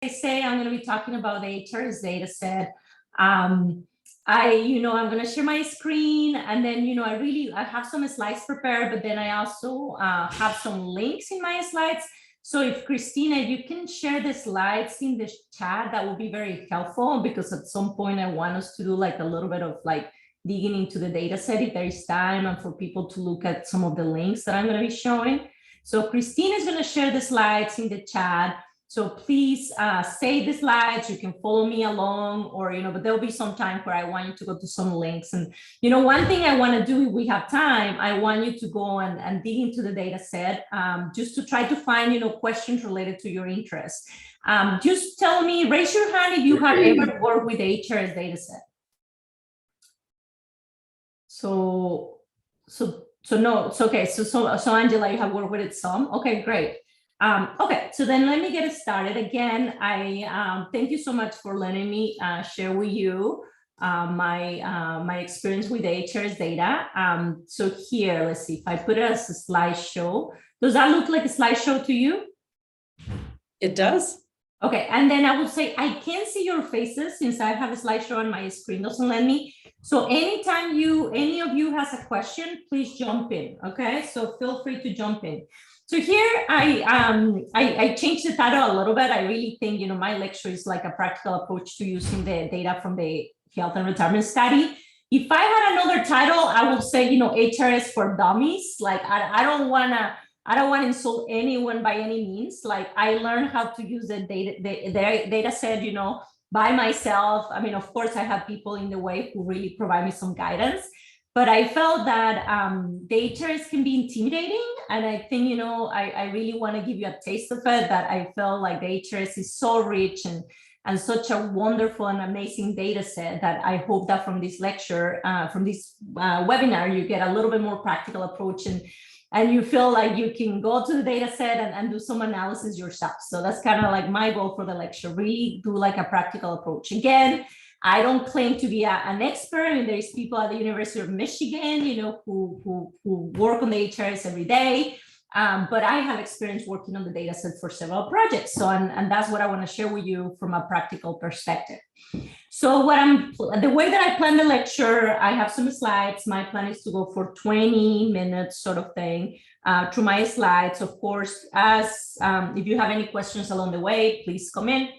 I say I'm going to be talking about the HRS data set. I'm going to share my screen, and then, I have some slides prepared, but then I also have some links in my slides. So if Christina, you can share the slides in the chat, that would be very helpful, because at some point I want us to do like a little bit of like digging into the data set if there is time, and for people to look at some of the links that I'm going to be showing. So Christina is going to share the slides in the chat. So please save the slides. You can follow me along, or, but there'll be some time where I want you to go to some links. And, one thing I want to do, if we have time, I want you to go and dig into the data set, just to try to find, questions related to your interests. Just tell me, raise your hand if you have ever worked with the HRS data set. So no, it's okay. So Angela, you have worked with it some. Okay, great. Okay, so then let me get started. Again, I thank you so much for letting me share with you my experience with the HRS data. So here, let's see, if I put it as a slideshow, does that look like a slideshow to you? It does. Okay, and then I would say I can't see your faces since I have a slideshow on my screen, doesn't let me. So anytime any of you has a question, please jump in, okay? So feel free to jump in. So here I changed the title a little bit. I really think, my lecture is like a practical approach to using the data from the health and retirement study. If I had another title, I would say, HRS for dummies. Like I don't want to insult anyone by any means. Like I learned how to use the data set, by myself. I mean, of course, I have people in the way who really provide me some guidance, but I felt that the HRS can be intimidating. And I think, I really want to give you a taste of it, that I felt like the HRS is so rich and such a wonderful and amazing data set, that I hope that from this lecture, from this webinar, you get a little bit more practical approach, and you feel like you can go to the data set and do some analysis yourself. So that's kind of like my goal for the lecture, really do like a practical approach. Again, I don't claim to be an expert. I mean, there's people at the University of Michigan, who work on the HRS every day. But I have experience working on the data set for several projects. So, and that's what I want to share with you from a practical perspective. So the way that I plan the lecture, I have some slides. My plan is to go for 20 minutes sort of thing through my slides. Of course, if you have any questions along the way, please come in.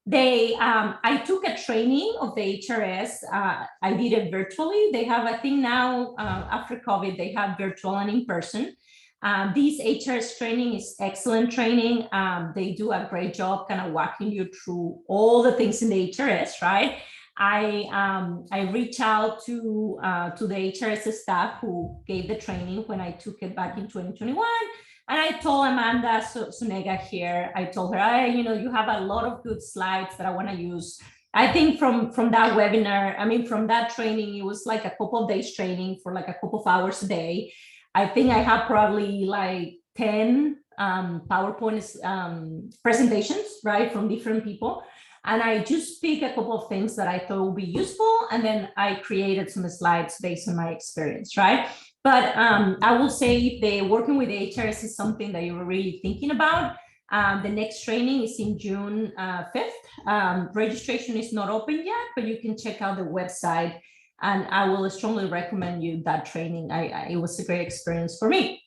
I took a training of the HRS. I did it virtually. They have, I think now, after COVID, they have virtual and in person. This HRS training is excellent training. They do a great job kind of walking you through all the things in the HRS, right? I reached out to the HRS staff who gave the training when I took it back in 2021. And I told Amanda Sunega here, I told her, you have a lot of good slides that I want to use. I think from that webinar, I mean, from that training, it was like a couple of days training for like a couple of hours a day. I think I have probably like 10 PowerPoint presentations, right, from different people. And I just picked a couple of things that I thought would be useful. And then I created some slides based on my experience, right? But I will say, if working with HRS is something that you were really thinking about, the next training is in June 5th. Registration is not open yet, but you can check out the website. And I will strongly recommend you that training. It was a great experience for me.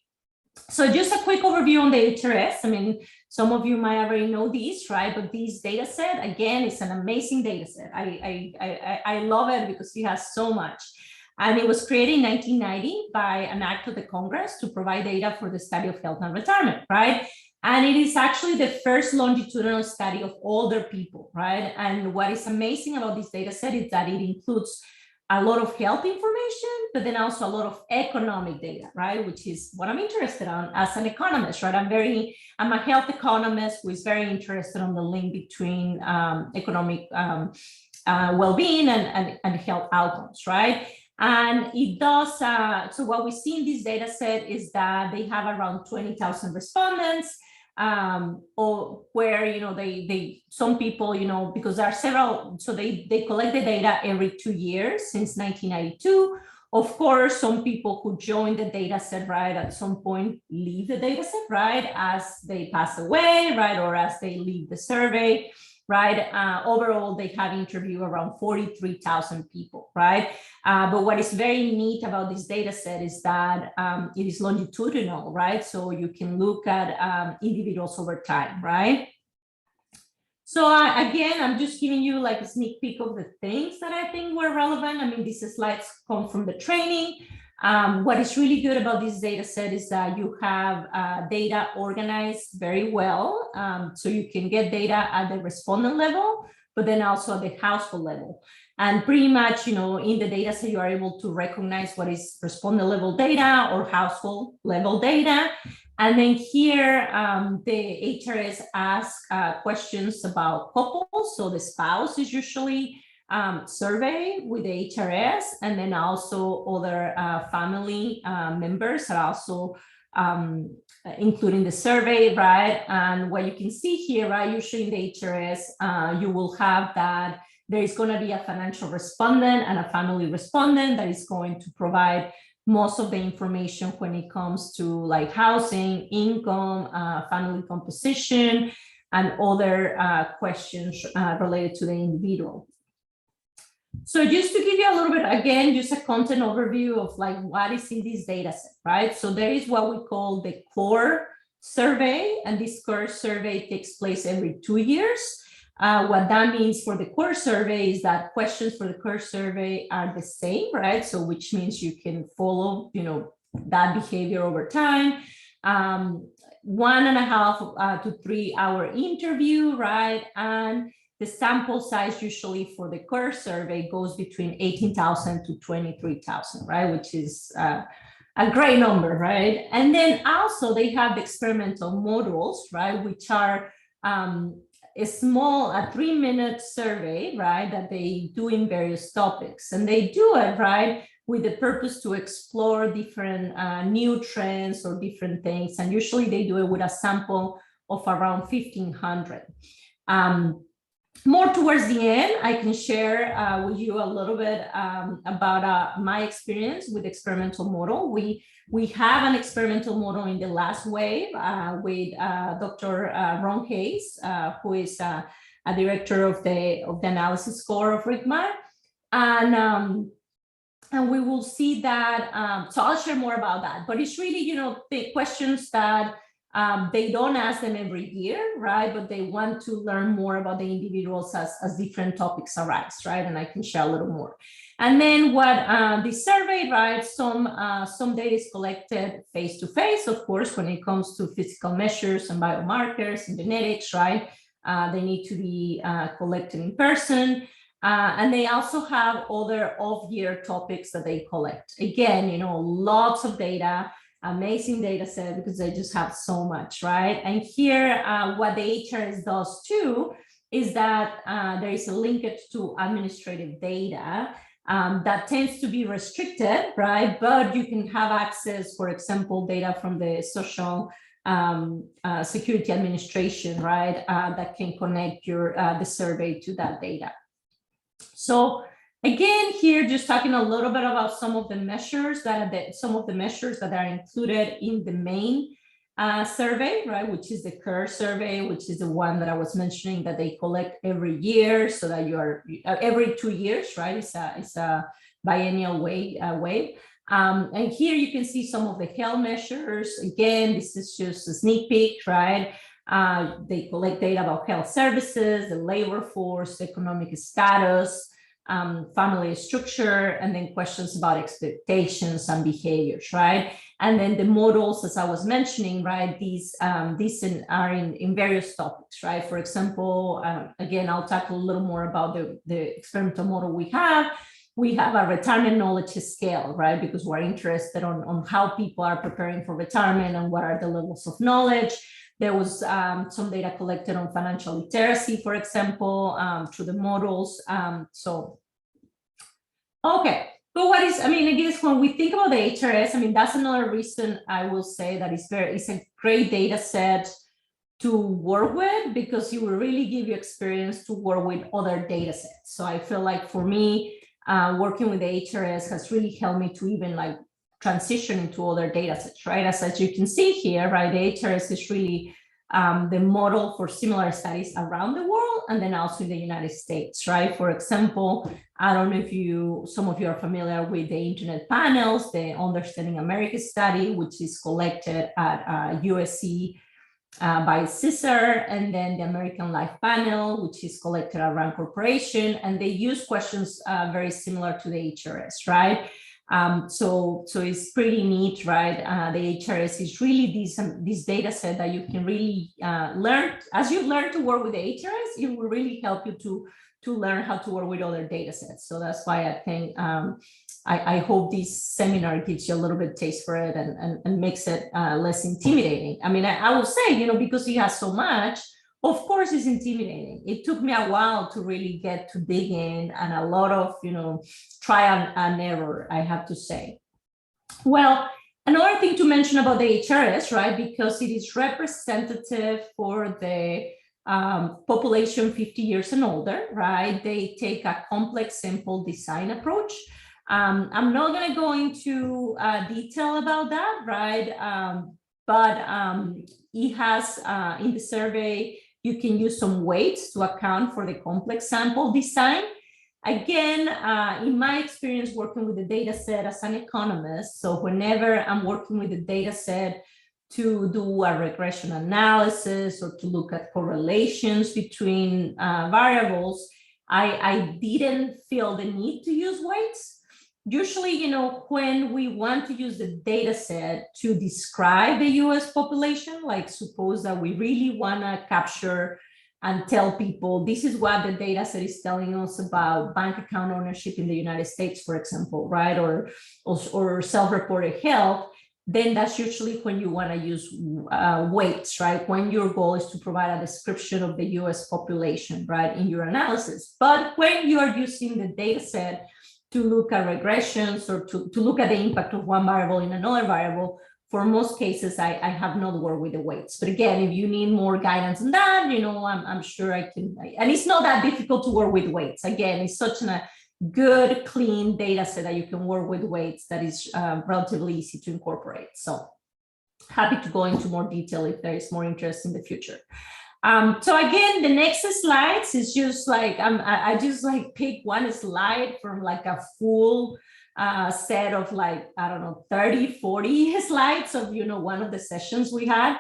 So just a quick overview on the HRS. I mean, some of you might already know these, right? But this data set, again, is an amazing data set. I love it because it has so much. And it was created in 1990 by an act of the Congress to provide data for the study of health and retirement, right? And it is actually the first longitudinal study of older people, right? And what is amazing about this data set is that it includes a lot of health information, but then also a lot of economic data, right? Which is what I'm interested in as an economist, right? I'm a health economist who is very interested on the link between economic well-being and health outcomes, right? And it does, so what we see in this data set is that they have around 20,000 respondents, or where, some people, because there are several, so they collect the data every 2 years since 1992. Of course, some people who join the data set, right, at some point leave the data set, right, as they pass away, right, or as they leave the survey, right? Overall, they have interviewed around 43,000 people, right? But what is very neat about this data set is that it is longitudinal, right? So you can look at individuals over time, right? So again, I'm just giving you like a sneak peek of the things that I think were relevant. I mean, these slides come from the training. What is really good about this data set is that you have data organized very well. So you can get data at the respondent level, but then also at the household level. And pretty much, you know, in the data set, you are able to recognize what is respondent level data or household level data. And then here, the HRS asks questions about couples. So the spouse is usually surveyed with the HRS, and then also other family members are also including the survey, right? And what you can see here, right, usually in the HRS, you will have that there is going to be a financial respondent and a family respondent that is going to provide most of the information when it comes to like housing, income, family composition, and other questions related to the individual. So just to give you a little bit, again, just a content overview of like what is in this data set, right? So there is what we call the core survey, and this core survey takes place every 2 years. What that means for the core survey is that questions for the core survey are the same, right? So which means you can follow, you know, that behavior over time. 1.5 to 3 hour interview, right? And the sample size usually for the core survey goes between 18,000 to 23,000, right? Which is a great number, right? And then also they have the experimental models, right? Which are a small, 3-minute survey, right, that they do in various topics. And they do it, right, with the purpose to explore different new trends or different things. And usually they do it with a sample of around 1,500. More towards the end, I can share with you a little bit about my experience with experimental model. We have an experimental model in the last wave with Dr. Ron Hayes, who is a director of the analysis score of RICMA. And we will see that, so I'll share more about that, but it's really, you know, the questions that they don't ask them every year, right? But they want to learn more about the individuals as different topics arise, right? And I can share a little more. And then what the survey, right? Some data is collected face-to-face, of course, when it comes to physical measures and biomarkers and genetics, right? They need to be collected in person. And they also have other off-year topics that they collect. Again, you know, lots of data, amazing data set because they just have so much, right? And here, what the HRS does too is that there is a linkage to administrative data that tends to be restricted, right? But you can have access, for example, data from the Social Security Administration, right? That can connect your the survey to that data. So again, here, just talking a little bit about some of the measures that are included in the main survey, right? Which is the CUR survey, which is the one that I was mentioning that they collect every year, so that you are every 2 years, right? It's a biennial wave. And here you can see some of the health measures. Again, this is just a sneak peek, right? They collect data about health services, the labor force, economic status, family structure, and then questions about expectations and behaviors, right? And then the models, as I was mentioning, right, these are in various topics, right? For example, again, I'll talk a little more about the experimental model we have. We have a retirement knowledge scale, right? Because we're interested on how people are preparing for retirement and what are the levels of knowledge. There was some data collected on financial literacy, for example, through the models. Okay, but what is, I mean, I guess when we think about the HRS, I mean, that's another reason I will say that it's a great data set to work with, because it will really give you experience to work with other data sets. So I feel like for me, working with the HRS has really helped me to even like transition into other data sets, right? As you can see here, right, the HRS is really the model for similar studies around the world and then also in the United States, right? For example, I don't know if some of you are familiar with the internet panels, the Understanding America study, which is collected at USC by CSER, and then the American Life Panel, which is collected at Rand Corporation, and they use questions very similar to the HRS, right? So it's pretty neat, right? The HRS is really this data set that you can really learn. As you learn to work with the HRS, it will really help you to learn how to work with other data sets. So that's why I think I hope this seminar gives you a little bit taste for it and makes it less intimidating. I mean, I will say, because it has so much, of course, it's intimidating. It took me a while to really get to dig in and a lot of, trial and error, I have to say. Well, another thing to mention about the HRS, right, because it is representative for the population 50 years and older, right? They take a complex sample design approach. I'm not going to go into detail about that, right? But it has in the survey, you can use some weights to account for the complex sample design. Again, in my experience working with the data set as an economist, so whenever I'm working with the data set to do a regression analysis or to look at correlations between variables, I didn't feel the need to use weights. Usually, when we want to use the data set to describe the US population, like suppose that we really want to capture and tell people this is what the data set is telling us about bank account ownership in the United States, for example, right? Or self-reported health, then that's usually when you want to use weights, right? When your goal is to provide a description of the US population, right, in your analysis. But when you are using the data set to look at regressions or to look at the impact of one variable in another variable, for most cases, I have not worked with the weights. But again, if you need more guidance on that, I'm sure I can. And it's not that difficult to work with weights. Again, it's such a good, clean data set that you can work with weights that is relatively easy to incorporate. So happy to go into more detail if there is more interest in the future. So again, the next slides is just like, I just like pick one slide from like a full set of like, I don't know, 30, 40 slides of, one of the sessions we had.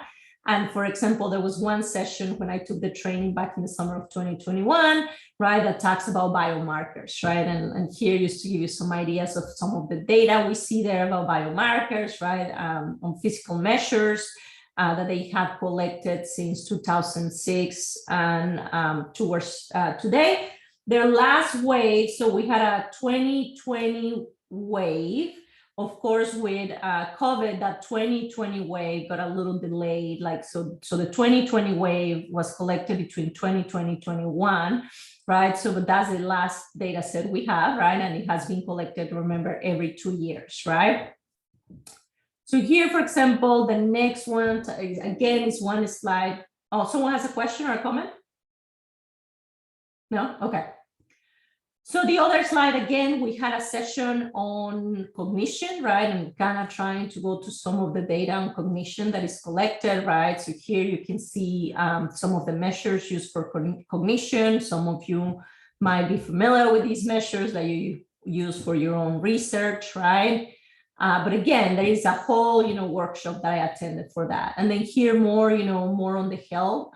And for example, there was one session when I took the training back in the summer of 2021, right, that talks about biomarkers, right? And here used to give you some ideas of some of the data we see there about biomarkers, right, on physical measures that they have collected since 2006 and towards today. Their last wave, so we had a 2020 wave. Of course, with COVID, that 2020 wave got a little delayed. Like so the 2020 wave was collected between 2020 and 2021, right? So that's the last data set we have, right? And it has been collected, remember, every 2 years, right? So here, for example, the next one, again, is one slide. Oh, someone has a question or a comment? No? Okay. So the other slide, again, we had a session on cognition, right? And kind of trying to go to some of the data on cognition that is collected, right? So here you can see some of the measures used for cognition. Some of you might be familiar with these measures that you use for your own research, right? But again, there is a whole, workshop that I attended for that. And then here more, more on the health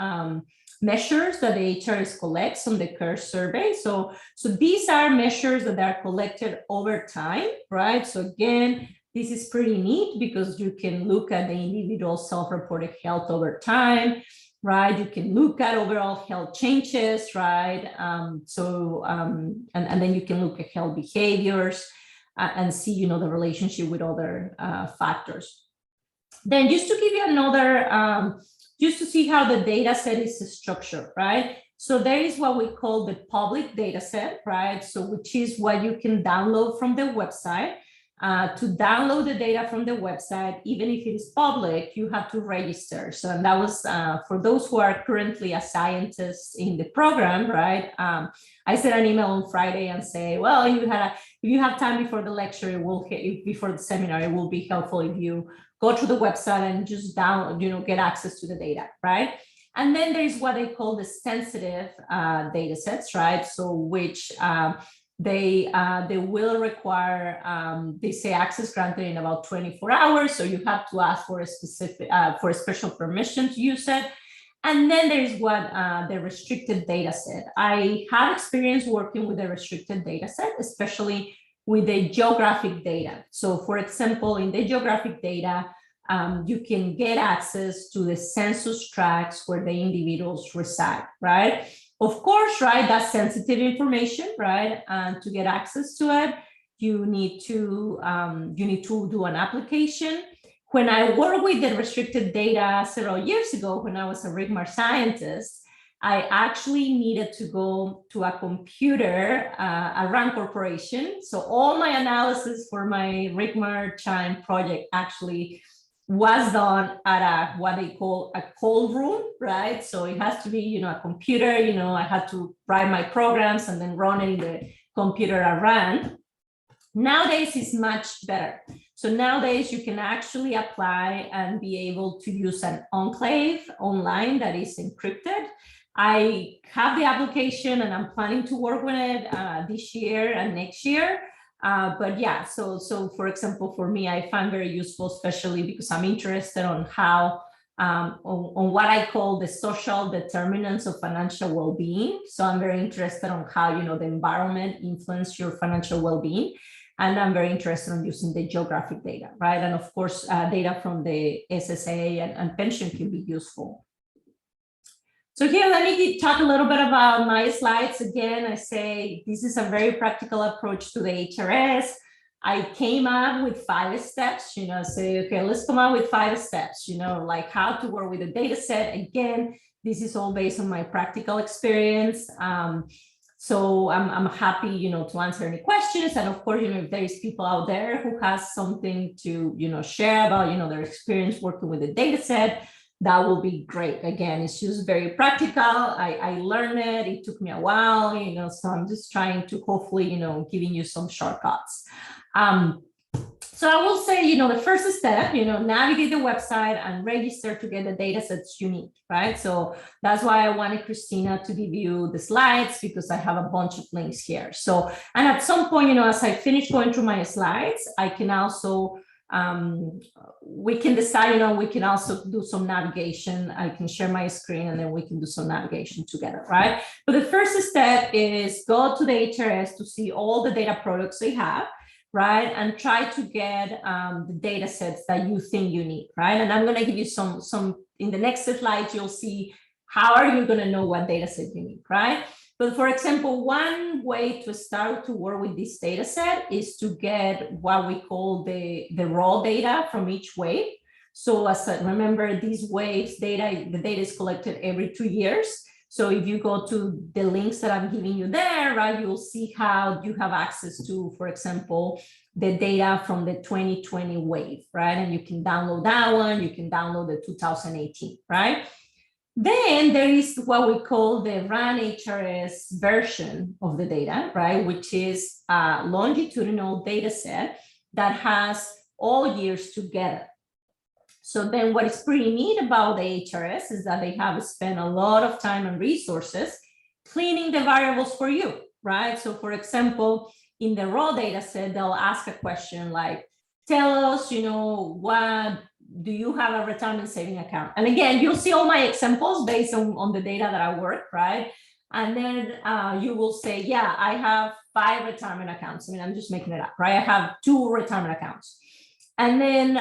measures that the HRS collects on the CARE survey. So these are measures that are collected over time, right? So again, this is pretty neat because you can look at the individual self-reported health over time, right? You can look at overall health changes, right? And then you can look at health behaviors and see, the relationship with other factors. Then just to give you another, just to see how the data set is structured, right? So there is what we call the public data set, right? So which is what you can download from the website. To download the data from the website, even if it is public, you have to register. So and that was for those who are currently a scientist in the program, right? I sent an email on Friday and say, well, if you have time before the lecture, before the seminar, it will be helpful if you go to the website and just download, get access to the data, right? And then there's what they call the sensitive data sets, right? So which they will require, they say access granted in about 24 hours. So you have to ask for a special permission to use it. And then there's what the restricted data set. I have experience working with the restricted data set, especially with the geographic data. So for example, in the geographic data, you can get access to the census tracts where the individuals reside, right? Of course, right, that's sensitive information, right? And to get access to it, you need to do an application. When I worked with the restricted data several years ago, when I was a RIGMAR scientist, I actually needed to go to a computer, a RAND corporation. So all my analysis for my RIGMAR Chime project actually was done at what they call a cold room, right? So it has to be, a computer, I had to write my programs and then run it in the computer I ran. Nowadays it's much better. So nowadays you can actually apply and be able to use an enclave online that is encrypted. I have the application and I'm planning to work with it this year and next year. But yeah, so for example, for me, I find very useful, especially because I'm interested on how, on what I call the social determinants of financial well-being. So I'm very interested on how, the environment influence your financial well-being. And I'm very interested in using the geographic data, right? And of course, data from the SSA and pension can be useful. So here, let me talk a little bit about my slides. Again, I say this is a very practical approach to the HRS. I came up with 5 steps, say, okay, let's come up with 5 steps, like how to work with a data set. Again, this is all based on my practical experience. So I'm happy, to answer any questions. And of course, if there is people out there who has something to, share about, their experience working with a data set, that will be great. Again, it's just very practical. I learned it. It took me a while, so I'm just trying to hopefully, giving you some shortcuts. So I will say, the first step, navigate the website and register to get the data sets you need, right? So that's why I wanted Christina to give you the slides, because I have a bunch of links here. So, and at some point, as I finish going through my slides, I can also we can decide, we can also do some navigation. I can share my screen and then we can do some navigation together, right? But the first step is go to the HRS to see all the data products they have, right? And try to get the data sets that you think you need, right? And I'm going to give you some in the next slide, you'll see how are you going to know what data set you need, right? But for example, one way to start to work with this data set is to get what we call the raw data from each wave. So as I remember, these waves the data is collected every 2 years. So if you go to the links that I'm giving you there, right, you'll see how you have access to, for example, the data from the 2020 wave, right? And you can download that one, you can download the 2018, right? Then there is what we call the RAN HRS version of the data, right? Which is a longitudinal data set that has all years together. So then what is pretty neat about the HRS is that they have spent a lot of time and resources cleaning the variables for you, right? So for example, in the raw data set, they'll ask a question like, tell us, what do you have a retirement saving account? And again, you'll see all my examples based on the data that I work, right? And then you will say, yeah, I have 5 retirement accounts. I mean, I'm just making it up, right? I have 2 retirement accounts. And then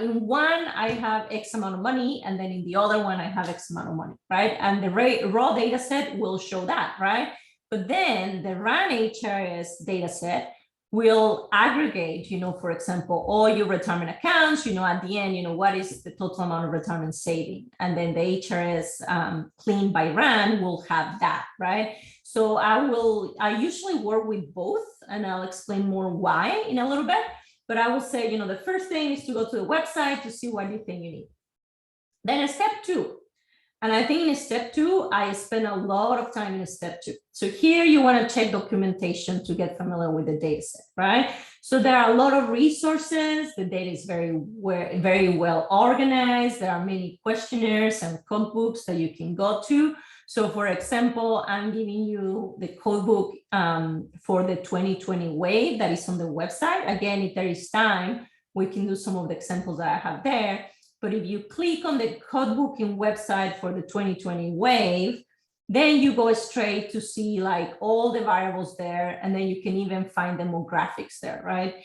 in one, I have X amount of money. And then in the other one, I have X amount of money, right? And the raw data set will show that, right? But then the RAN HRS data set will aggregate, for example, all your retirement accounts, at the end, what is the total amount of retirement saving? And then the HRS cleaned by RAN will have that, right? So I usually work with both, and I'll explain more why in a little bit. But I will say, you know, the first thing is to go to the website to see what you think you need. Then step 2. And I think in step 2, I spend a lot of time in step 2. So here you want to check documentation to get familiar with the data set, right? So there are a lot of resources. The data is very well organized. There are many questionnaires and code books that you can go to. So for example, I'm giving you the code book for the 2020 wave that is on the website. Again, if there is time, we can do some of the examples that I have there. But if you click on the code booking website for the 2020 wave, then you go straight to see like all the variables there, and then you can even find demographics there, right?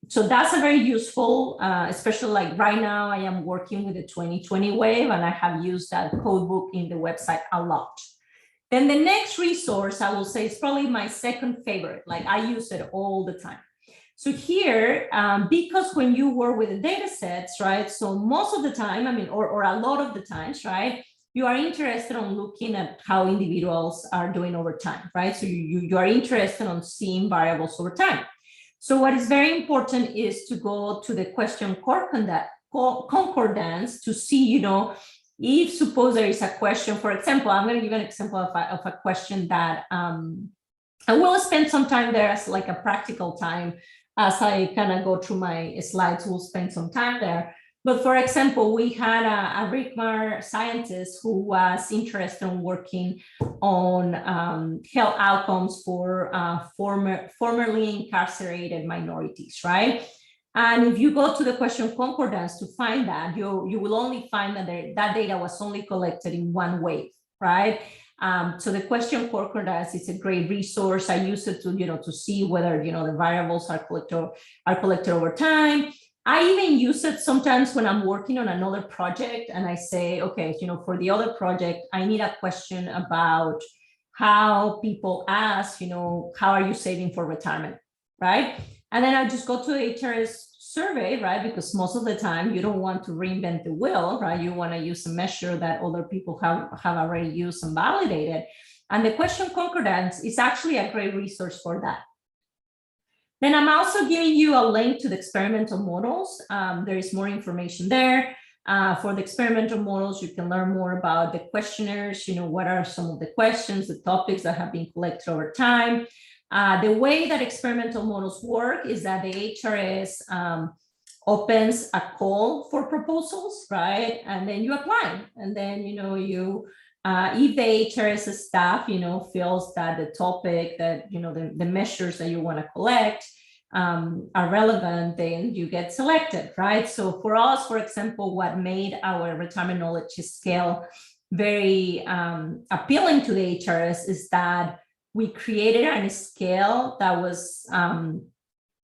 So that's a very useful, especially like right now I am working with the 2020 wave, and I have used that code book in the website a lot. Then the next resource I will say is probably my second favorite. Like I use it all the time. So here, because when you work with the data sets, right? So most of the time, I mean, or a lot of the times, right? You are interested in looking at how individuals are doing over time, right? So you are interested in seeing variables over time. So what is very important is to go to the question concordance to see, you know, if suppose there is a question, for example, I'm going to give an example of a question that I will spend some time there as like a practical time. As I kind of go through my slides, we'll spend some time there. But for example, we had a RICMAR scientist who was interested in working on health outcomes for formerly incarcerated minorities, right? And if you go to the question concordance to find that, you will only find that that data was only collected in one wave, right? So the question concordance is a great resource. I use it to, you know, to see whether, you know, the variables are collected over time. I even use it sometimes when I'm working on another project and I say, okay, you know, for the other project, I need a question about how people ask, you know, how are you saving for retirement, right? And then I just go to the HRS survey, right? Because most of the time you don't want to reinvent the wheel, right? You want to use a measure that other people have already used and validated. And the question concordance is actually a great resource for that. Then I'm also giving you a link to the experimental models. There is more information there. For the experimental models, you can learn more about the questionnaires, you know, what are some of the questions, the topics that have been collected over time. The way that experimental models work is that the HRS opens a call for proposals, right? And then you apply. And then, you know, if the HRS staff, you know, feels that the topic that, you know, the measures that you want to collect are relevant, then you get selected, right? So for us, for example, what made our retirement knowledge scale very appealing to the HRS is that we created a scale that was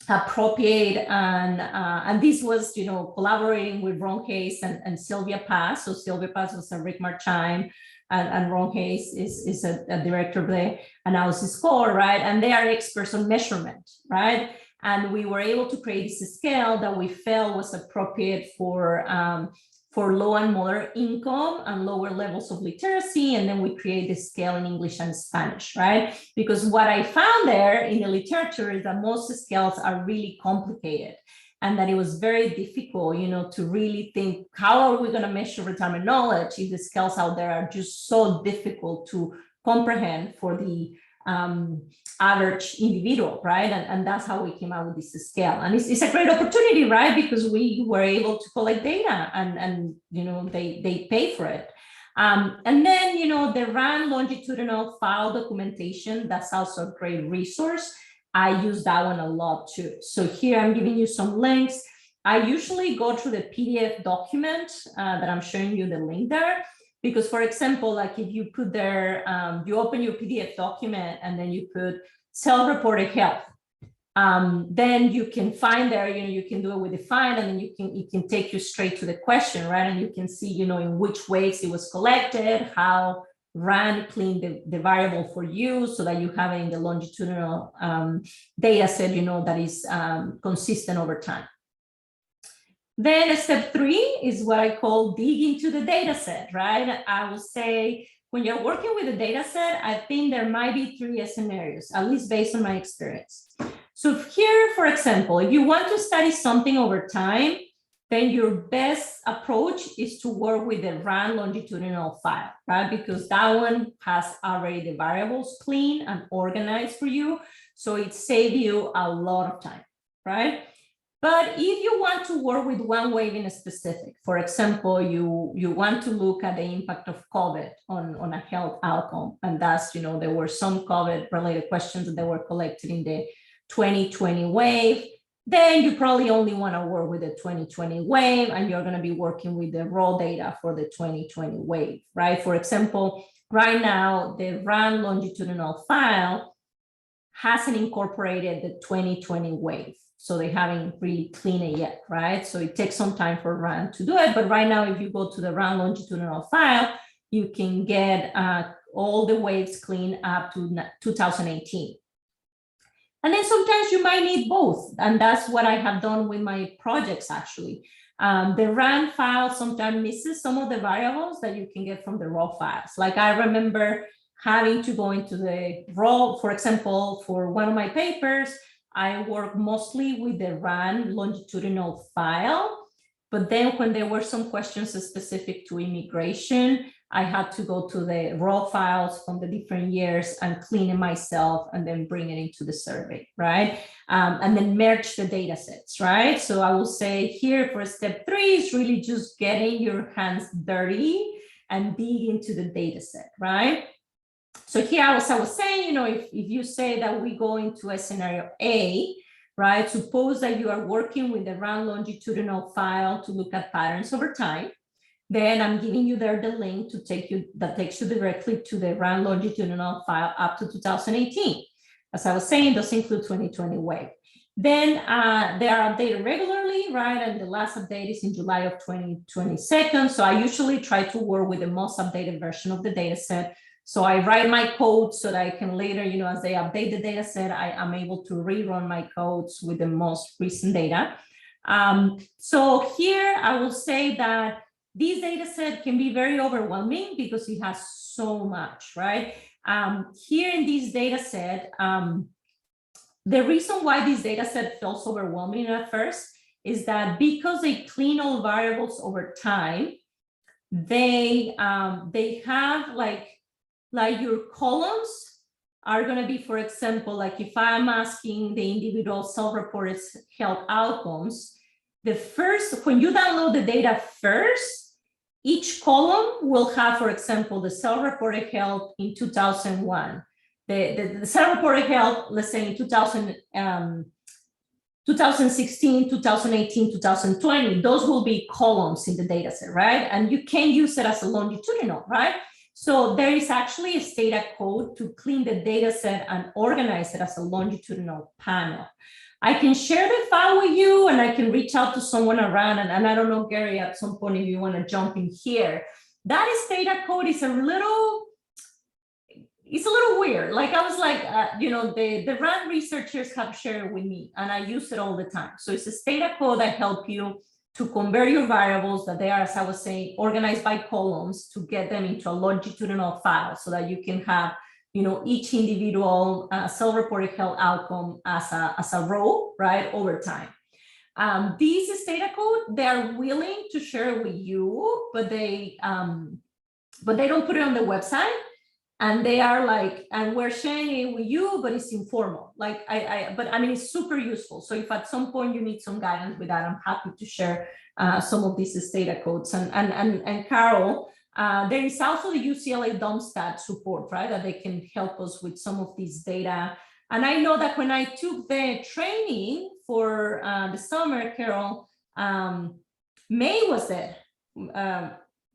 appropriate, and this was, you know, collaborating with Ron Hayes and Sylvia Paz. So Sylvia Paz was a RICMAR chime, and Ron Hayes is a director of the analysis core, right? And they are experts on measurement, right? And we were able to create this scale that we felt was appropriate for low and moderate income and lower levels of literacy. And then we create this scale in English and Spanish, right? Because what I found there in the literature is that most scales are really complicated and that it was very difficult, you know, to really think, how are we going to measure retirement knowledge if the scales out there are just so difficult to comprehend for the average individual, right? And that's how we came out with this scale. And it's a great opportunity, right? Because we were able to collect data and you know, they pay for it. And then, you know, the RAN longitudinal file documentation, that's also a great resource. I use that one a lot too. So here I'm giving you some links. I usually go through the PDF document that I'm showing you the link there. Because, for example, like if you put there, you open your PDF document and then you put self-reported health, then you can find there, you know, you can do it with the find, and then it can take you straight to the question, right? And you can see, you know, in which ways it was collected, how RAN cleaned the variable for you so that you have it in the longitudinal data set, you know, that is consistent over time. Then step 3 is what I call dig into the data set, right? I will say when you're working with a data set, I think there might be 3 scenarios, at least based on my experience. So here, for example, if you want to study something over time, then your best approach is to work with the run longitudinal file, right? Because that one has already the variables clean and organized for you. So it saves you a lot of time, right? But if you want to work with one wave in a specific, for example, you want to look at the impact of COVID on a health outcome, and that's, there were some COVID related questions that were collected in the 2020 wave, then you probably only want to work with the 2020 wave, and you're going to be working with the raw data for the 2020 wave, right? For example, right now, the RAN longitudinal file hasn't incorporated the 2020 wave. So they haven't really cleaned it yet, right? So it takes some time for RAN to do it. But right now, if you go to the RAN longitudinal file, you can get all the waves cleaned up to 2018. And then sometimes you might need both. And that's what I have done with my projects, actually. The RAN file sometimes misses some of the variables that you can get from the raw files. Like I remember having to go into the raw, for example, for one of my papers, I work mostly with the RAN longitudinal file. But then when there were some questions specific to immigration, I had to go to the raw files from the different years and clean it myself and then bring it into the survey, right? And then merge the data sets, right? So I will say here for step 3 is really just getting your hands dirty and dig into the data set, right? So here, as I was saying, if you say that we go into a scenario A, right? Suppose that you are working with the RAN longitudinal file to look at patterns over time. Then I'm giving you there the link to take you, that takes you directly to the RAN longitudinal file up to 2018. As I was saying, those include 2020 wave. Then they are updated regularly, right? And the last update is in July of 2022. So I usually try to work with the most updated version of the data set. So I write my code so that I can later, as they update the data set, I am able to rerun my codes with the most recent data. So here I will say that this data set can be very overwhelming because it has so much, right? Here in this data set, the reason why this data set feels overwhelming at first is that because they clean all variables over time, they have like your columns are going to be, for example, like if I'm asking the individual self-reported health outcomes, when you download the data first, each column will have, for example, the self-reported health in 2001, the self-reported health, let's say in 2016, 2018, 2020, those will be columns in the data set, right? And you can use it as a longitudinal, right? So there is actually a data code to clean the data set and organize it as a longitudinal panel. I can share the file with you and I can reach out to someone around, and I don't know, Gary, at some point, if you want to jump in here. That is data code is a little weird. Like I was like, the RAN researchers have shared with me and I use it all the time. So it's a data code that help you to convert your variables that they are, as I was saying, organized by columns to get them into a longitudinal file so that you can have, each individual self-reported health outcome as a row, right, over time. This is data code. They are willing to share with you, but they don't put it on the website. And they are like, and we're sharing it with you, but it's informal. Like but I mean, it's super useful. So if at some point you need some guidance with that, I'm happy to share some of these data codes. And Carol, there is also the UCLA DOMSTAT support, right? That they can help us with some of these data. And I know that when I took the training for the summer, Carol, May was there.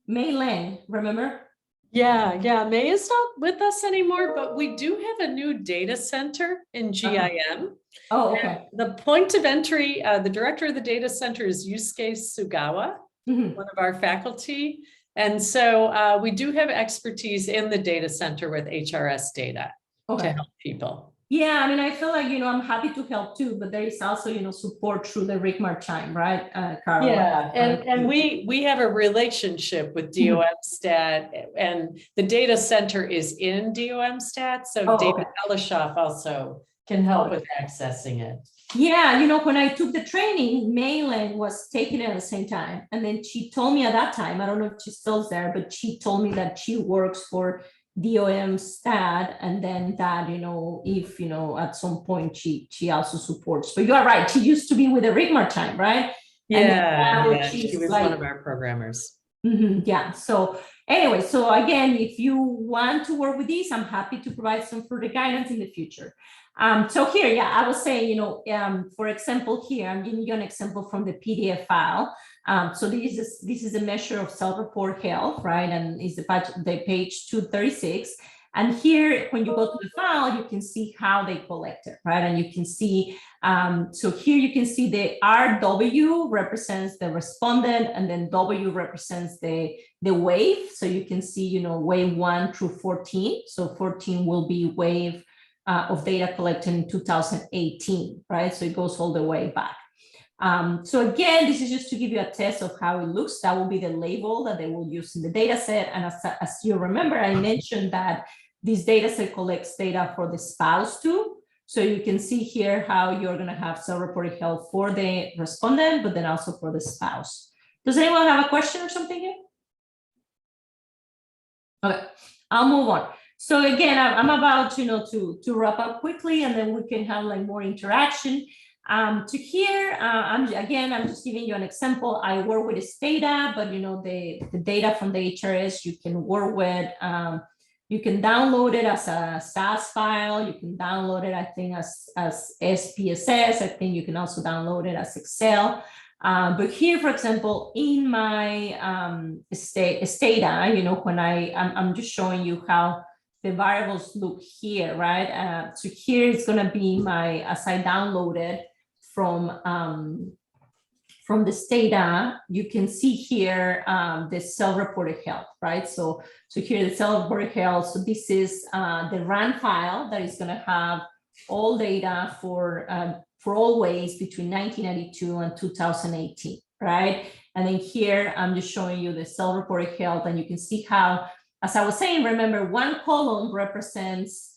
May Lang, remember? Yeah. May is not with us anymore, but we do have a new data center in GIM. Oh, okay. The point of entry, the director of the data center is Yusuke Sugawa, one of our faculty. And so we do have expertise in the data center with HRS data to help people. Yeah, I mean, I feel like, I'm happy to help too, but there is also, support through the Rick Marchine, right, Carol? Yeah, and we have a relationship with DOMSTAT, and the data center is in DOMSTAT, so David Elishoff also can help with accessing it. Yeah, you know, when I took the training, Maylan was taking it at the same time. And then she told me at that time, I don't know if she's still there, but she told me that she works for DOM STAT, and then that, you know, if, you know, at some point she also supports. But you are right, she used to be with the Rigmar time, right? Yeah, she was like, one of our programmers. Yeah, so anyway, so again, if you want to work with these, I'm happy to provide some further guidance in the future. So here, yeah, I was saying, you know, for example, here, I'm giving you an example from the PDF file. So this is a measure of self-report health, right? And is the page 236. And here, when you go to the file, you can see how they collect it, right? And you can see, so here you can see the RW represents the respondent, and then W represents the wave. So you can see, you know, wave 1 through 14. So 14 will be wave of data collected in 2018, right? So it goes all the way back. So again, this is just to give you a test of how it looks. That will be the label that they will use in the data set. And as you remember, I mentioned that this data set collects data for the spouse too. So you can see here how you're going to have self-reported health for the respondent, but then also for the spouse. Does anyone have a question or something here? Okay, I'll move on. So again, I'm about, you know, to wrap up quickly, and then we can have like more interaction. To here, I'm just giving you an example. I work with this data, but you know, the data from the HRS you can work with. You can download it as a SAS file. You can download it, I think, as SPSS. I think you can also download it as Excel. But here, for example, in my data, you know, when I'm just showing you how the variables look here, right? So here it's going to be my, as I downloaded from this data, you can see here the self-reported health, right? So here the self-reported health. So this is the RAN file that is going to have all data for all waves between 1992 and 2018, right? And then here I'm just showing you the self-reported health, and you can see how, as I was saying, remember, one column represents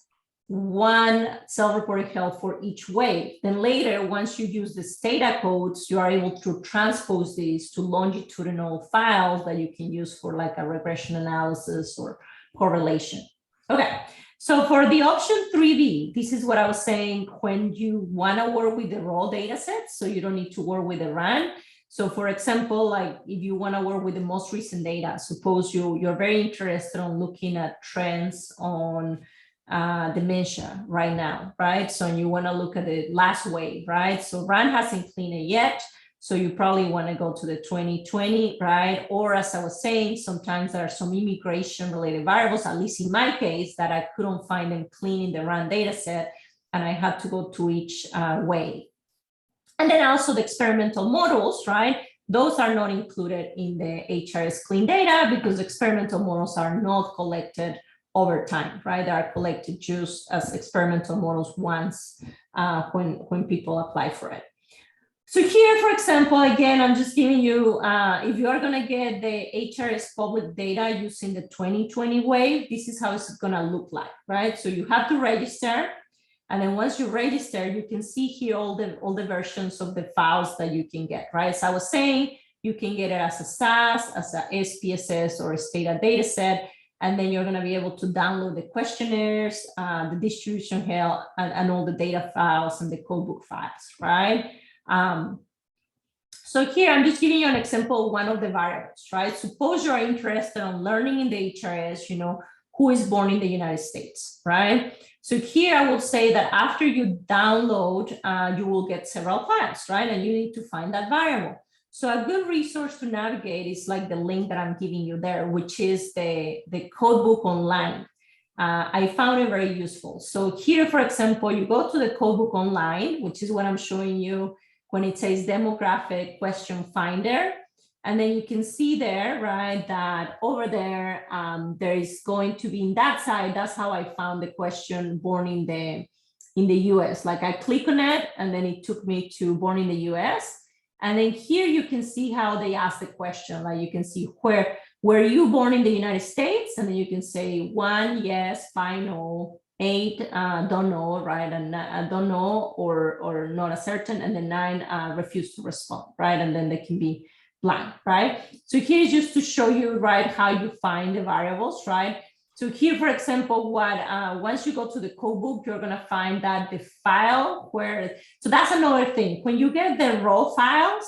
one self-reported health for each wave. Then later, once you use this data codes, you are able to transpose these to longitudinal files that you can use for like a regression analysis or correlation. Okay, so for the option 3B, this is what I was saying when you want to work with the raw data sets, so you don't need to work with the RAN. So for example, like if you want to work with the most recent data, suppose you're very interested in looking at trends on dementia right now, right? So you want to look at the last wave, right? So RAN hasn't cleaned it yet. So you probably want to go to the 2020, right? Or as I was saying, sometimes there are some immigration related variables, at least in my case, that I couldn't find them clean in the RAN data set, and I had to go to each wave. And then also the experimental models, right? Those are not included in the HRS clean data because experimental models are not collected over time, right? They are collected just as experimental models once when people apply for it. So here, for example, again, I'm just giving you, if you are gonna get the HRS public data using the 2020 wave, this is how it's gonna look like, right? So you have to register. And then once you register, you can see here all the versions of the files that you can get, right? So I was saying, you can get it as a SAS, as a SPSS, or a Stata data set. And then you're going to be able to download the questionnaires, the distribution health, and all the data files and the codebook files, right? So here I'm just giving you an example of one of the variables, right? Suppose you're interested in learning in the HRS, you know, who is born in the United States, right? So here I will say that after you download, you will get several files, right? And you need to find that variable. So a good resource to navigate is like the link that I'm giving you there, which is the codebook online. I found it very useful. So here, for example, you go to the codebook online, which is what I'm showing you when it says demographic question finder. And then you can see there, right, that over there, there is going to be in that side, that's how I found the question born in the US. Like I click on it and then it took me to born in the US. And then here you can see how they ask the question. Like you can see where were you born in the United States? And then you can say 1, yes, 5, no, 8, don't know, right? And don't know or not a certain. And then 9, refuse to respond, right? And then they can be blank, right? So here's just to show you, right, how you find the variables, right? So here, for example, once you go to the code book, you're gonna find that the file where, so that's another thing. When you get the raw files,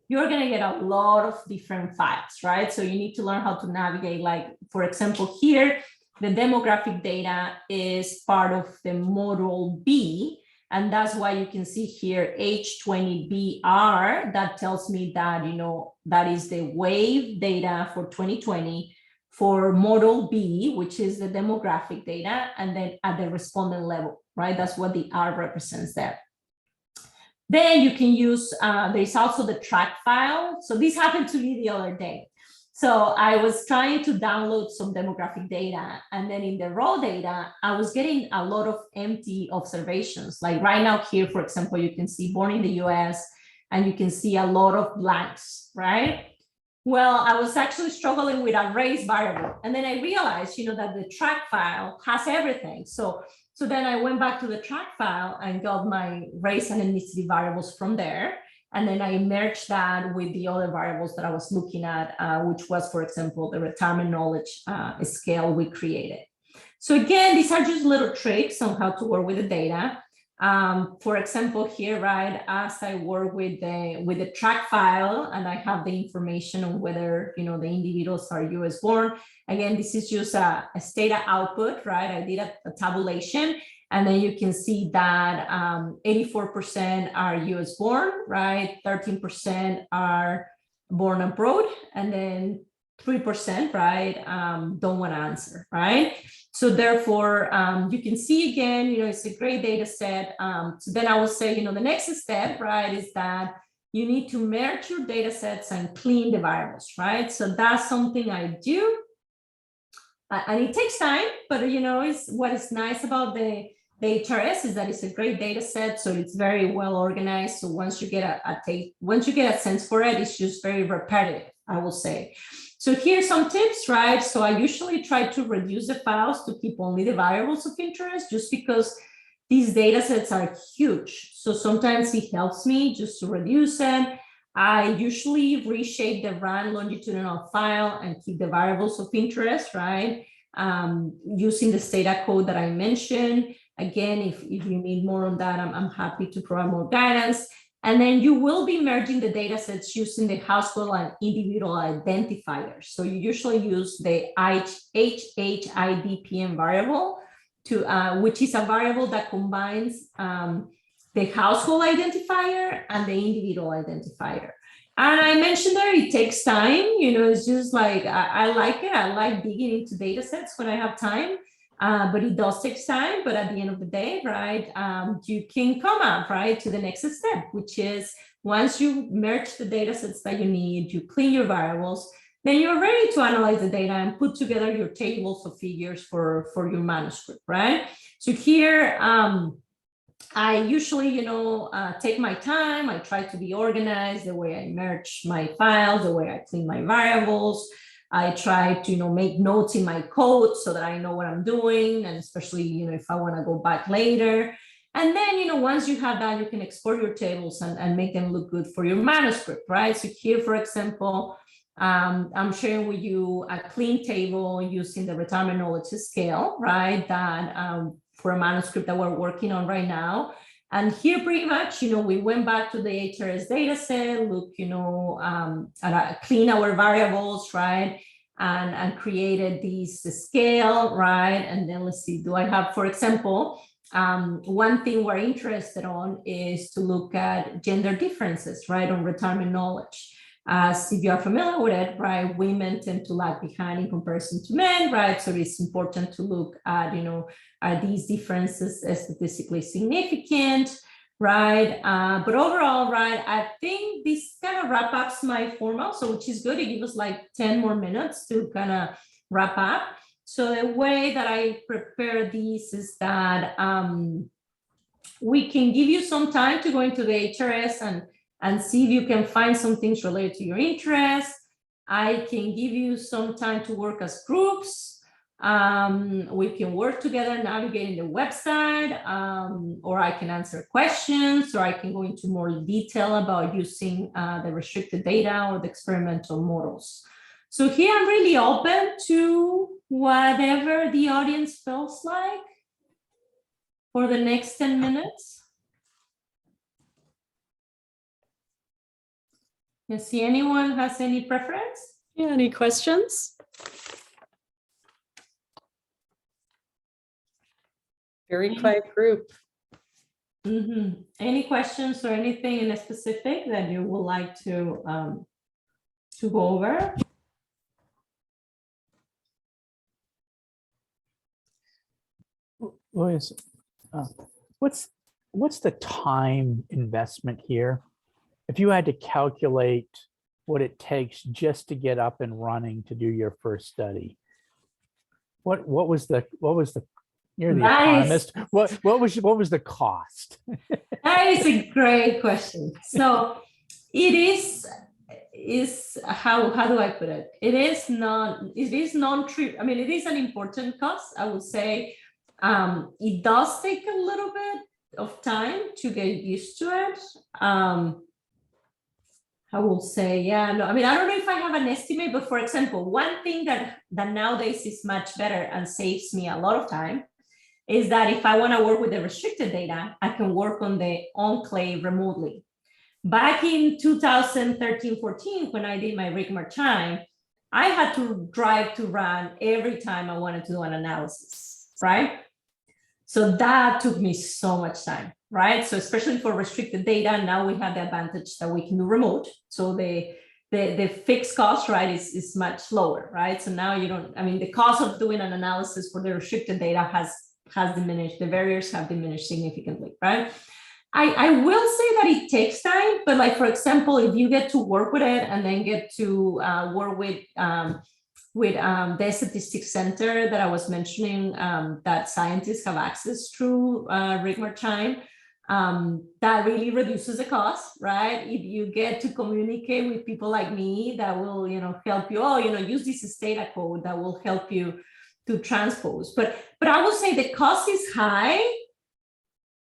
you're gonna get a lot of different files, right? So you need to learn how to navigate, like, for example, here, the demographic data is part of the module B, and that's why you can see here H20BR, that tells me that, that is the wave data for 2020 for model B, which is the demographic data, and then at the respondent level, right? That's what the R represents there. Then you can use, there's also the track file. So this happened to me the other day. So I was trying to download some demographic data, and then in the raw data, I was getting a lot of empty observations. Like right now here, for example, you can see born in the US, and you can see a lot of blanks, right? Well, I was actually struggling with a race variable. And then I realized, that the track file has everything. So then I went back to the track file and got my race and ethnicity variables from there. And then I merged that with the other variables that I was looking at, which was, for example, the retirement knowledge scale we created. So again, these are just little tricks on how to work with the data. For example, here, right, as I work with the track file and I have the information on whether, the individuals are US born. Again, this is just a data output, right? I did a tabulation, and then you can see that 84% are US born, right? 13% are born abroad, and then 3%, right, don't want to answer, right? So therefore, you can see again, it's a great data set. So then I will say, the next step, right, is that you need to merge your data sets and clean the variables, right? So that's something I do. And it takes time, but it's what is nice about the HRS is that it's a great data set, so it's very well organized. So once you get a sense for it, it's just very repetitive, I will say. So here's some tips, right? So I usually try to reduce the files to keep only the variables of interest, just because these data sets are huge. So sometimes it helps me just to reduce them. I usually reshape the run longitudinal file and keep the variables of interest, right? Using the data code that I mentioned. Again, if you need more on that, I'm happy to provide more guidance. And then you will be merging the data sets using the household and individual identifiers. So you usually use the HHIDPN variable, which is a variable that combines the household identifier and the individual identifier. And I mentioned there, it takes time, it's just like, I like it. I like digging into data sets when I have time. But it does take time, but at the end of the day, right, you can come up, right, to the next step, which is once you merge the data sets that you need, you clean your variables, then you're ready to analyze the data and put together your tables of figures for your manuscript, right? So here, I usually, take my time. I try to be organized, the way I merge my files, the way I clean my variables. I try to, make notes in my code so that I know what I'm doing, and especially, if I want to go back later. And then, once you have that, you can export your tables and make them look good for your manuscript, right? So here, for example, I'm sharing with you a clean table using the retirement knowledge scale, right? That for a manuscript that we're working on right now. And here pretty much, we went back to the HRS data set, look, clean our variables, right? And created this scale, right? And then let's see, do I have, for example, one thing we're interested on is to look at gender differences, right? On retirement knowledge. As if you are familiar with it, right, women tend to lag behind in comparison to men, right? So it's important to look at, are these differences statistically significant, right? But overall, right, I think this kind of wrap up my formal, so which is good. It gives us like 10 more minutes to kind of wrap up. So the way that I prepare these is that we can give you some time to go into the HRS and see if you can find some things related to your interest. I can give you some time to work as groups. We can work together navigating the website, or I can answer questions, or I can go into more detail about using the restricted data or the experimental models. So here I'm really open to whatever the audience feels like for the next 10 minutes. You see anyone has any preference? Yeah, any questions? Very quiet group. Any questions or anything in a specific that you would like to go over? Luisa, what's the time investment here? If you had to calculate what it takes just to get up and running to do your first study, what was the you're the economist. What was the cost? That is a great question. So it is how do I put it? It is non-trivial. I mean, it is an important cost, I would say. It does take a little bit of time to get used to it. I will say, yeah, no, I mean, I don't know if I have an estimate, but for example, one thing that nowadays is much better and saves me a lot of time is that if I want to work with the restricted data, I can work on the enclave remotely. Back in 2013-14, when I did my Rigmartime, I had to drive to run every time I wanted to do an analysis, right? So that took me so much time, right? So especially for restricted data, now we have the advantage that we can do remote. So the fixed cost, right, is much lower, right? So now you don't, I mean, the cost of doing an analysis for the restricted data has diminished, the barriers have diminished significantly, right? I will say that it takes time, but like, for example, if you get to work with it and then get to work with the statistics center that I was mentioning, that scientists have access through Rigmartime, that really reduces the cost, right? If you get to communicate with people like me that will, help you, use this data code that will help you to transpose. But I would say the cost is high,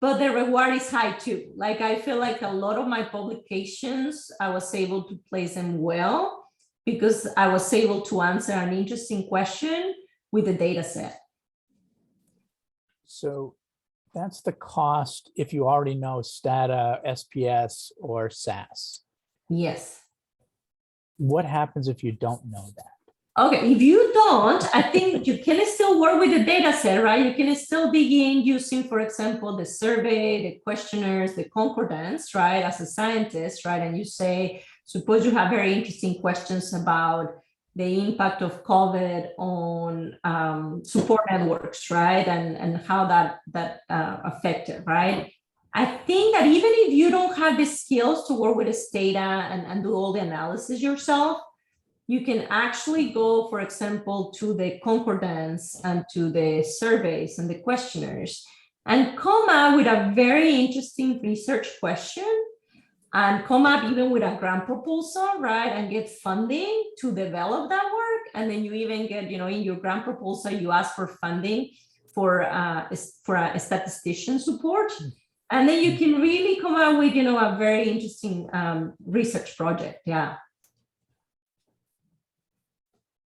but the reward is high too. Like, I feel like a lot of my publications, I was able to place them well because I was able to answer an interesting question with the data set. So that's the cost if you already know STATA, SPS, or SAS. Yes. What happens if you don't know that? Okay, if you don't, I think you can still work with the data set, right? You can still begin using, for example, the survey, the questionnaires, the concordance, right? As a scientist, right? And you say, suppose you have very interesting questions about the impact of COVID on support networks, right? And how that affected, right? I think that even if you don't have the skills to work with this data and do all the analysis yourself, you can actually go, for example, to the concordance and to the surveys and the questionnaires and come up with a very interesting research question and come up even with a grant proposal, right? And get funding to develop that work. And then you even get, in your grant proposal, you ask for funding for a statistician support. And then you can really come up with, a very interesting research project. Yeah.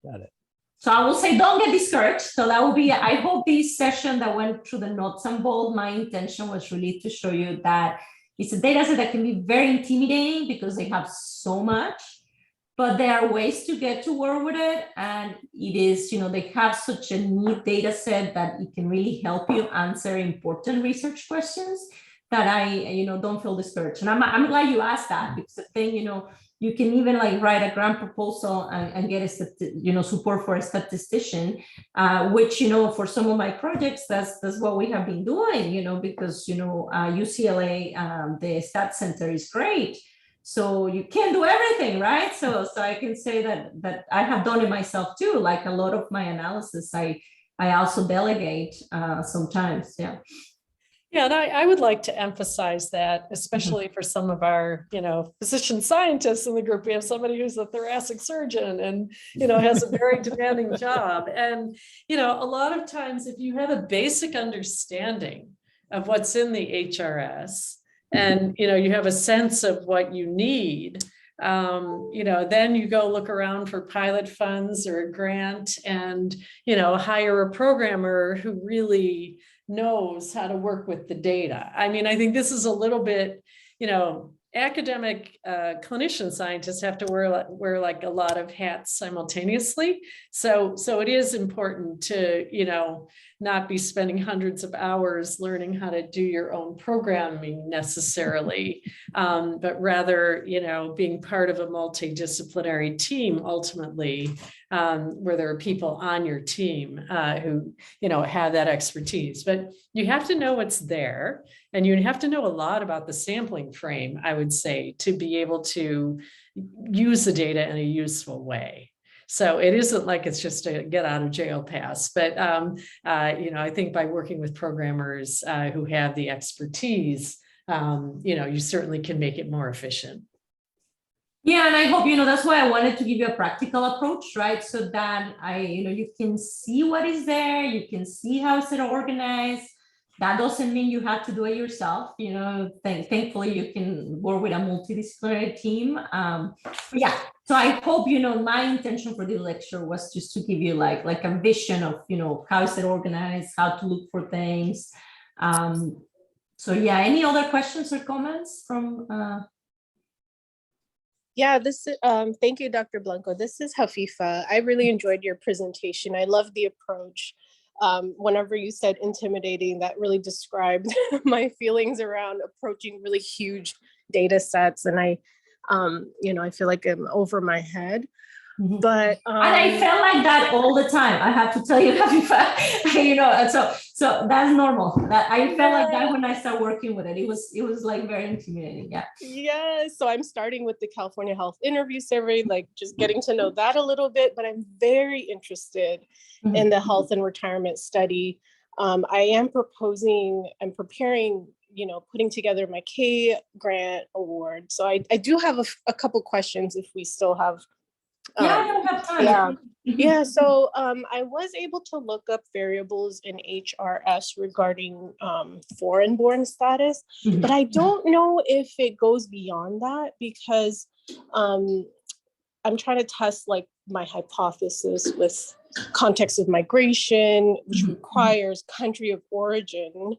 Got it. So I will say, don't get discouraged. So that will be, I hope this session that went through the nuts and bolts, my intention was really to show you that it's a data set that can be very intimidating because they have so much, but there are ways to get to work with it. And it is, they have such a neat data set that it can really help you answer important research questions that I, don't feel discouraged. And I'm glad you asked that, because the thing, you can even like write a grant proposal and get support for a statistician, which, for some of my projects, that's what we have been doing, because, UCLA, the stat center is great. So you can't do everything, right? So I can say that I have done it myself too. Like a lot of my analysis, I also delegate sometimes. Yeah. Yeah, and I would like to emphasize that, especially for some of our, physician scientists in the group. We have somebody who's a thoracic surgeon and, has a very demanding job. And, a lot of times if you have a basic understanding of what's in the HRS and, you have a sense of what you need, then you go look around for pilot funds or a grant and, hire a programmer who really knows how to work with the data. I mean, I think this is a little bit, academic clinician scientists have to wear like a lot of hats simultaneously. So it is important to, not be spending hundreds of hours learning how to do your own programming necessarily, but rather, being part of a multidisciplinary team ultimately, where there are people on your team who, have that expertise. But you have to know what's there, and you have to know a lot about the sampling frame, I would say, to be able to use the data in a useful way. So it isn't like it's just a get out of jail pass, but I think by working with programmers who have the expertise, you certainly can make it more efficient. Yeah, and I hope, that's why I wanted to give you a practical approach, right? So that you can see what is there, you can see how it's organized. That doesn't mean you have to do it yourself. Thankfully you can work with a multidisciplinary team. Yeah, so I hope, my intention for the lecture was just to give you like a vision of, how is it organized, how to look for things. So yeah, any other questions or comments from? Yeah, thank you, Dr. Blanco. This is Hafifa. I really enjoyed your presentation. I love the approach. Whenever you said intimidating, that really described my feelings around approaching really huge data sets. And I feel like I'm over my head. But and I felt like that all the time. I have to tell you, so that's normal. That I felt like that when I started working with it. It was like very intimidating. Yeah. Yeah. So I'm starting with the California Health Interview Survey, like just getting to know that a little bit. But I'm very interested in the health and retirement study. I'm preparing, putting together my K grant award. So I do have a couple questions if we still have. I don't have time. Yeah. So I was able to look up variables in HRS regarding foreign-born status, but I don't know if it goes beyond that because I'm trying to test like my hypothesis with context of migration, which requires country of origin,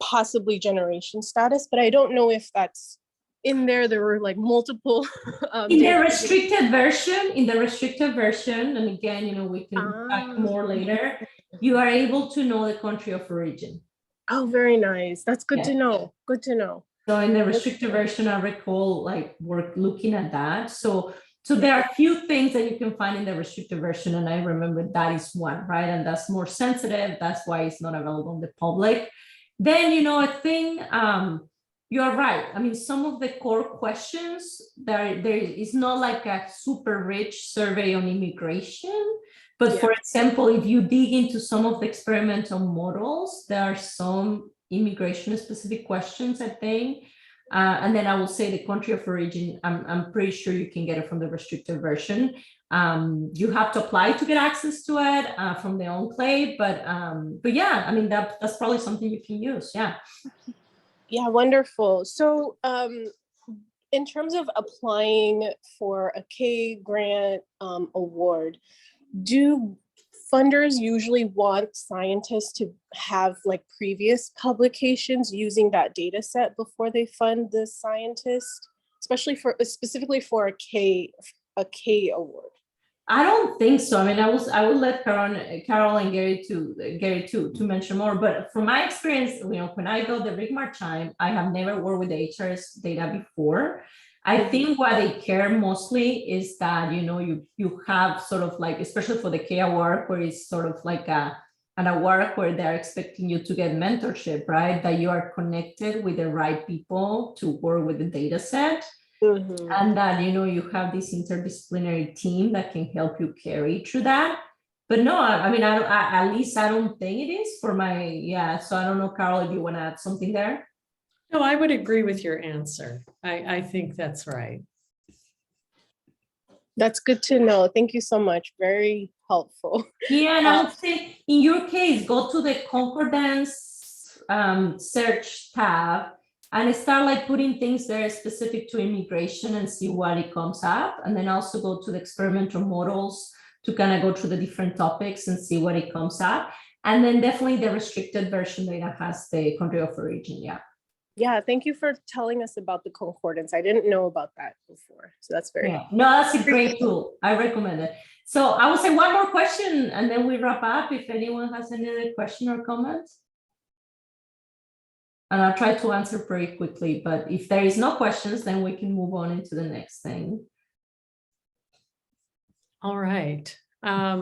possibly generation status, but I don't know if that's in there. There were like multiple in the restricted version, and again, we can talk more later, you are able to know the country of origin. Oh, very nice. That's good to know. Good to know. So in the restricted version, I recall like we're looking at that. So there are a few things that you can find in the restricted version, and I remember that is one, right? And that's more sensitive. That's why it's not available in the public. Then, I think you're right. I mean, some of the core questions, there is not like a super rich survey on immigration. But for example, if you dig into some of the experimental models, there are some immigration specific questions, I think. And then I will say the country of origin, I'm pretty sure you can get it from the restricted version. You have to apply to get access to it from the enclave, but yeah, I mean, that's probably something you can use. Yeah. Yeah, wonderful. So in terms of applying for a K grant award, do funders usually want scientists to have like previous publications using that data set before they fund the scientist, specifically for a K award? I don't think so. I mean, I would let Carol and Gary to mention more. But from my experience, when I built the RigMar time, I have never worked with the HRS data before. I think what they care mostly is that you have sort of like, especially for the K award, where it's sort of like an award where they're expecting you to get mentorship, right? That you are connected with the right people to work with the data set. And that, you have this interdisciplinary team that can help you carry through that. But no, I mean, at least I don't think it is for my, yeah. So I don't know, Carol, if you want to add something there. No, I would agree with your answer. I think that's right. That's good to know. Thank you so much. Very helpful. Yeah, and I would say in your case, go to the concordance search tab and start like putting things there specific to immigration and see what it comes up. And then also go to the experimental models to kind of go through the different topics and see what it comes up. And then definitely the restricted version data has the country of origin. Yeah. Yeah, thank you for telling us about the concordance. I didn't know about that before. So that's very No, that's a great tool. I recommend it. So I will say one more question and then we wrap up if anyone has any other question or comments. And I'll try to answer pretty quickly, but if there is no questions, then we can move on into the next thing. All right.